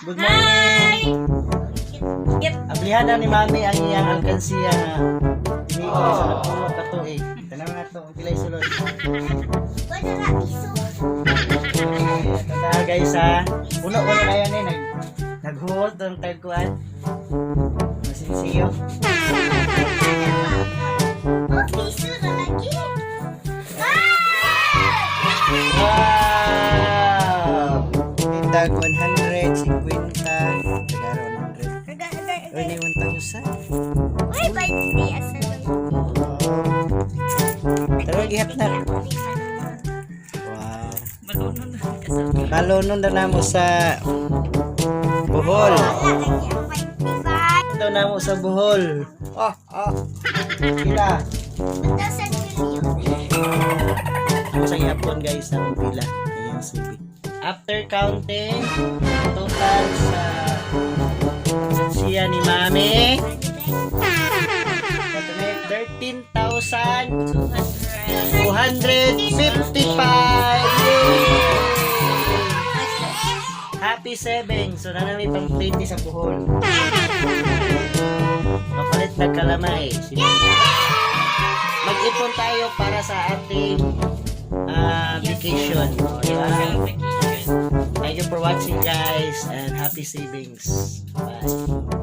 Good morning. Ablihan na ni Mami ang iyang alkansiya na hindi ko sa nagpulo ka to eh. Tanang na to, ang pilay sulod. Ito na guys ha. Puno na yan eh. Nag-hold ang tagkuhan. Masinsiyo. Wow! Tag 100, 50, tagaro 100. Uy, ni 1,000. Uy, birthday asa lang. Pero gihat na. Wow. Malunon na namo sa Bohol. Ito na mo sa Bohol. Oh. Pila. 1,000 million. Ano sa ihapon guys ang pila. Ayan sige. After counting, total sa siya ni Mami. 13,255. Happy 7. So na namin pang 20 sa Bohol. Mapalit na kalamay. Mag-ipon tayo para sa ating vacation. Diba? Thank you for watching guys and happy savings. Bye.